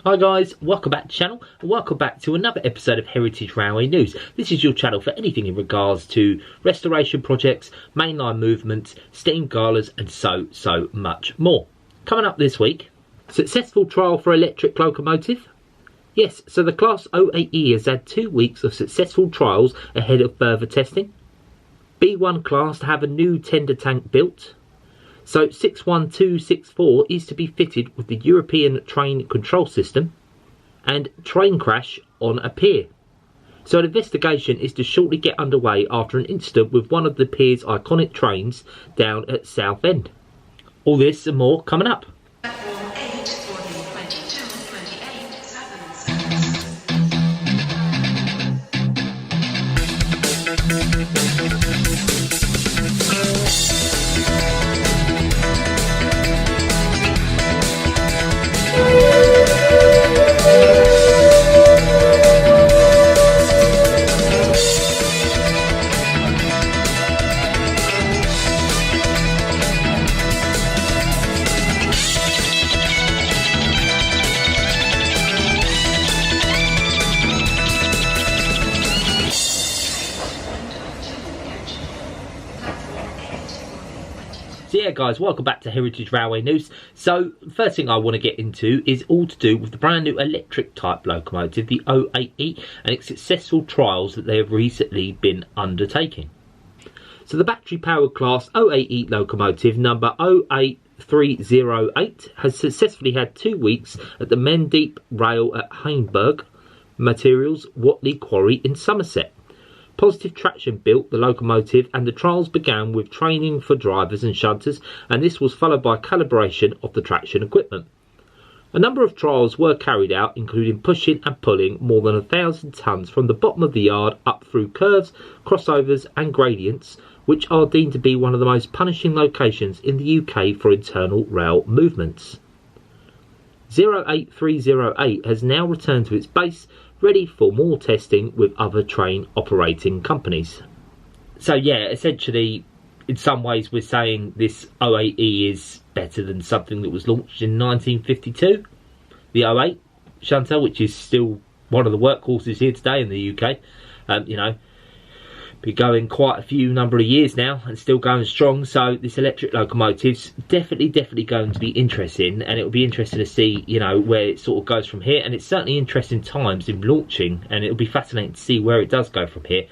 Hi guys, welcome back to the channel and welcome back to another episode of Heritage Railway News. This is your channel for anything in regards to restoration projects, mainline movements, steam galas and so much more. Coming up this week, successful trial for electric locomotive. Yes, so the Class 08E has had 2 weeks of successful trials ahead of further testing. B1 class to have a new tender tank built. So 61264 is to be fitted with the European train control system, and train crash on a pier. So an investigation is to shortly get underway after an incident with one of the pier's iconic trains down at Southend. All this and more coming up. So yeah guys, welcome back to Heritage Railway News. So first thing I want to get into is all to do with the brand new electric type locomotive, the 08E, and its successful trials that they have recently been undertaking. So the battery powered class 08E locomotive number 08308 has successfully had 2 weeks at the Mendeep Rail at Hainburg Materials Watley Quarry in Somerset. Positive Traction built the locomotive and the trials began with training for drivers and shunters, and this was followed by calibration of the traction equipment. A number of trials were carried out, including pushing and pulling more than 1,000 tonnes from the bottom of the yard up through curves, crossovers and gradients, which are deemed to be one of the most punishing locations in the UK for internal rail movements. 08308 has now returned to its base, ready for more testing with other train operating companies. So yeah, essentially, in some ways we're saying this 08E is better than something that was launched in 1952. The 08 shunter, which is still one of the workhorses here today in the UK. You know, been going quite a few number of years now and still going strong, so this electric locomotive's definitely going to be interesting, and it'll be interesting to see, you know, where it sort of goes from here. And it's certainly interesting times in launching, and it'll be fascinating to see where it does go from here.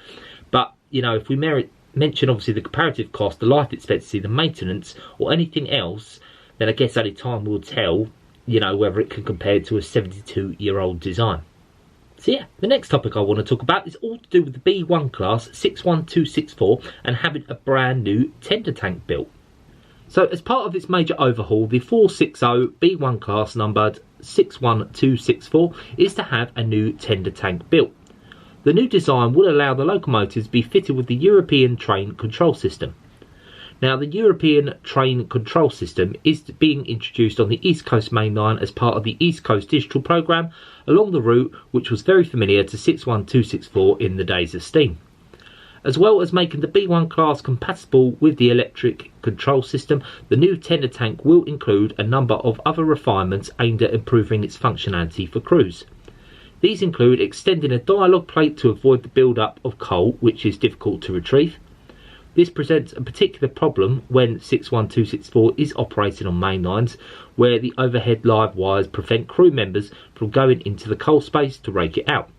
But you know, if we mention obviously the comparative cost, the life expectancy, the maintenance or anything else, then I guess only time will tell, you know, whether it can compare to a 72-year-old design. So yeah, the next topic I want to talk about is all to do with the B1 class 61264 and having a brand new tender tank built. So as part of its major overhaul, the 460 B1 class numbered 61264 is to have a new tender tank built. The new design will allow the locomotives to be fitted with the European train control system. Now, the European train control system is being introduced on the East Coast Main Line as part of the East Coast Digital Programme along the route which was very familiar to 61264 in the days of steam. As well as making the B1 class compatible with the electric control system, the new tender tank will include a number of other refinements aimed at improving its functionality for crews. These include extending a dialogue plate to avoid the build-up of coal, which is difficult to retrieve. This presents a particular problem when 61264 is operating on main lines, where the overhead live wires prevent crew members from going into the coal space to rake it out.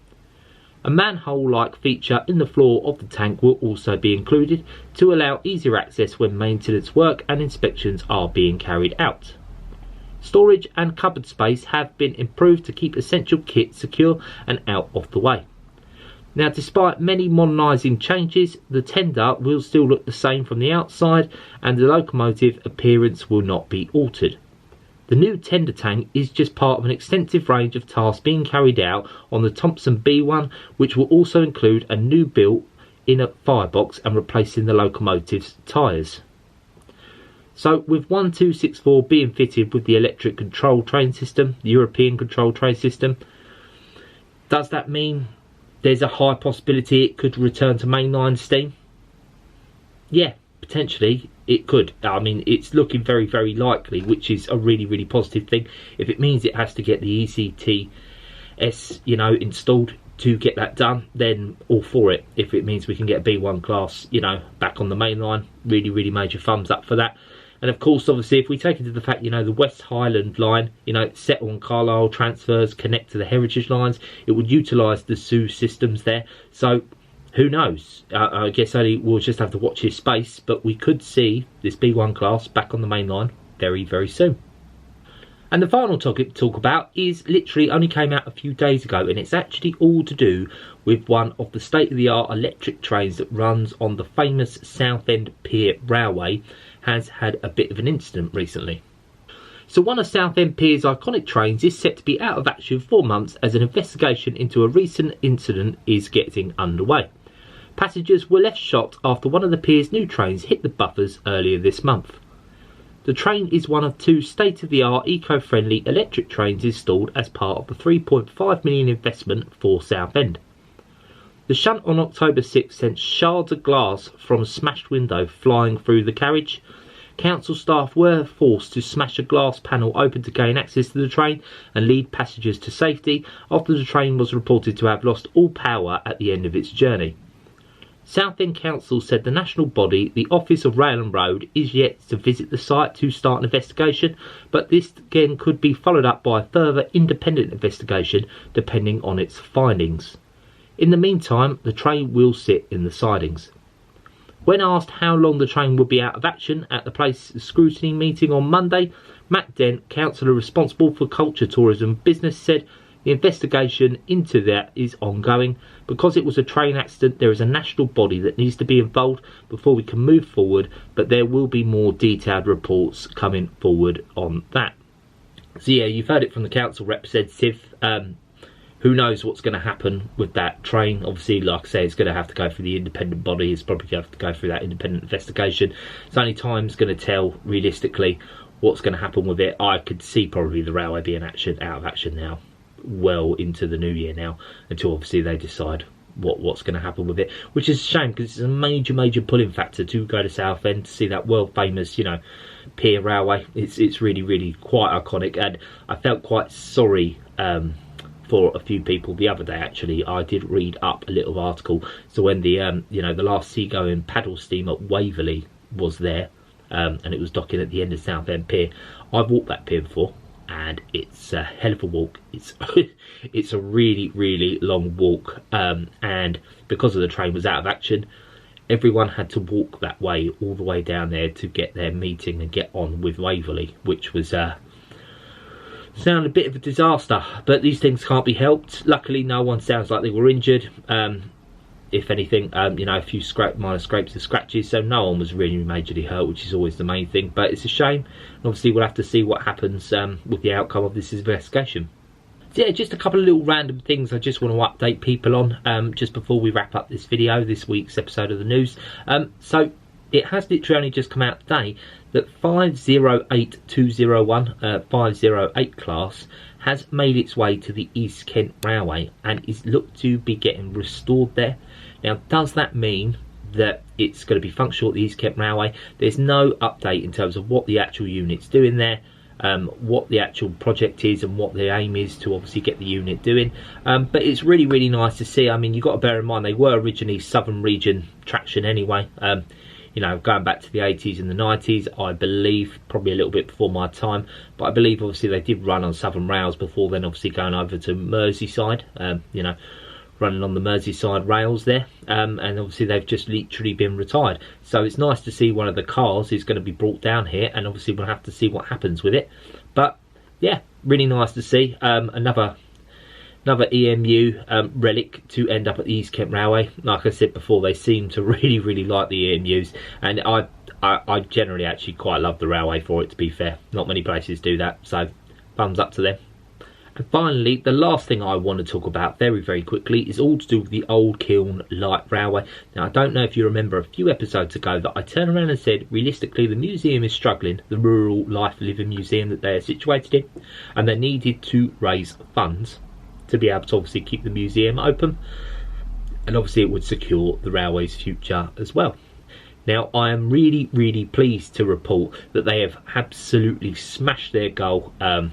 A manhole-like feature in the floor of the tank will also be included to allow easier access when maintenance work and inspections are being carried out. Storage and cupboard space have been improved to keep essential kit secure and out of the way. Now, despite many modernising changes, the tender will still look the same from the outside and the locomotive appearance will not be altered. The new tender tank is just part of an extensive range of tasks being carried out on the Thompson B1, which will also include a new built inner firebox and replacing the locomotive's tyres. So with 1264 being fitted with the electric control train system, the European control train system, does that mean there's a high possibility it could return to mainline steam? Yeah, potentially it could. I mean, it's looking very, very likely, which is a really, really positive thing. If it means it has to get the ECTS, you know, installed to get that done, then all for it. If it means we can get a B1 class, you know, back on the main line, really, really major thumbs up for that. And of course, obviously, if we take into the fact, you know, the West Highland line, you know, Settle and Carlisle transfers connect to the Heritage lines, it would utilise the SU systems there. So who knows? I guess only we'll just have to watch his space, but we could see this B1 class back on the main line very, very soon. And the final topic to talk about is literally only came out a few days ago, and it's actually all to do with one of the state-of-the-art electric trains that runs on the famous Southend Pier railway has had a bit of an incident recently. So one of Southend Pier's iconic trains is set to be out of action for months as an investigation into a recent incident is getting underway. Passengers were left shocked after one of the pier's new trains hit the buffers earlier this month. The train is one of two state-of-the-art eco-friendly electric trains installed as part of the £3.5 million investment for Southend. The shunt on October 6 sent shards of glass from a smashed window flying through the carriage. Council staff were forced to smash a glass panel open to gain access to the train and lead passengers to safety after the train was reported to have lost all power at the end of its journey. Southend Council said the national body, the Office of Rail and Road, is yet to visit the site to start an investigation, but this again could be followed up by a further independent investigation depending on its findings. In the meantime, the train will sit in the sidings. When asked how long the train would be out of action at the place scrutiny meeting on Monday, Matt Dent, councillor responsible for culture, tourism business, said the investigation into that is ongoing. Because it was a train accident, there is a national body that needs to be involved before we can move forward, but there will be more detailed reports coming forward on that. So yeah, you've heard it from the council representative. Who knows what's going to happen with that train? Obviously, like I say, it's going to have to go through the independent body. It's probably going to have to go through that independent investigation. It's only time's going to tell, realistically, what's going to happen with it. I could see probably the railway being out of action now, well into the new year now, until obviously they decide what's going to happen with it, which is a shame because it's a major pulling factor to go to Southend to see that world famous, you know, pier railway. It's really quite iconic, and I felt quite sorry for a few people the other day. Actually, I did read up a little article. So when the you know, the last seagoing paddle steam at Waverley was there, and it was docking at the end of Southend Pier, I've walked that pier before, and it's a hell of a walk. It's a really long walk, and because of the train was out of action, everyone had to walk that way all the way down there to get their meeting and get on with Waverley, which was sound a bit of a disaster, but these things can't be helped. Luckily, no one sounds like they were injured. If anything, you know, a few minor scrapes and scratches, so no one was really majorly hurt, which is always the main thing. But it's a shame, and obviously we'll have to see what happens with the outcome of this investigation. So yeah, just a couple of little random things I just want to update people on just before we wrap up this video, this week's episode of the news. So it has literally only just come out today that 508201, 508 class, has made its way to the East Kent Railway and is looked to be getting restored there. Now, does that mean that it's going to be functional at the East Kent Railway? There's no update in terms of what the actual unit's doing there, what the actual project is and what the aim is to obviously get the unit doing. But it's really nice to see. I mean, you've got to bear in mind they were originally Southern Region traction anyway. You know, going back to the 80s and the 90s, I believe, probably a little bit before my time, but I believe obviously they did run on Southern rails before then obviously going over to Merseyside, you know, running on the Merseyside rails there, and obviously they've just literally been retired. So it's nice to see one of the cars is going to be brought down here, and obviously we'll have to see what happens with it. But yeah, really nice to see another EMU relic to end up at the East Kent Railway. Like I said before, they seem to really like the EMUs, and I generally actually quite love the railway for it, to be fair. Not many places do that, so thumbs up to them. And finally, the last thing I want to talk about very quickly is all to do with the Old Kiln Light Railway. Now, I don't know if you remember a few episodes ago that I turned around and said, realistically, the museum is struggling, the Rural Life Living Museum that they are situated in, and they needed to raise funds to be able to obviously keep the museum open, and obviously it would secure the railway's future as well. Now, I am really, really pleased to report that they have absolutely smashed their goal. Like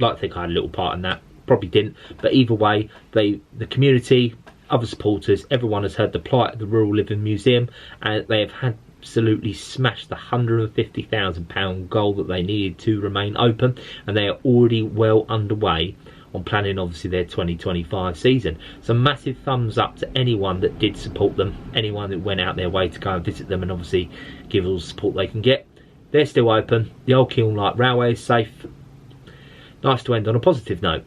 I think I had a little part in that, probably didn't, but either way, the community, other supporters, everyone has heard the plight of the Rural Living Museum, and they have absolutely smashed the £150,000 goal that they needed to remain open, and they are already well underway on planning obviously their 2025 season. So massive thumbs up to anyone that did support them, anyone that went out their way to go and visit them and obviously give all the support they can get. They're still open. The old Kiln Light Railway is safe. Nice to end on a positive note.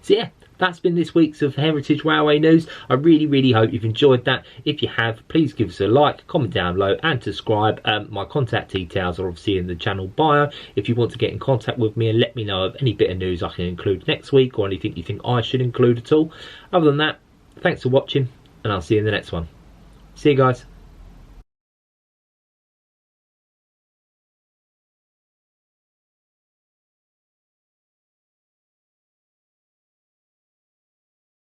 So yeah, that's been this week's of Heritage Railway News. I really, really hope you've enjoyed that. If you have, please give us a like, comment down below and subscribe. My contact details are obviously in the channel bio if you want to get in contact with me and let me know of any bit of news I can include next week or anything you think I should include at all. Other than that, thanks for watching and I'll see you in the next one. See you guys.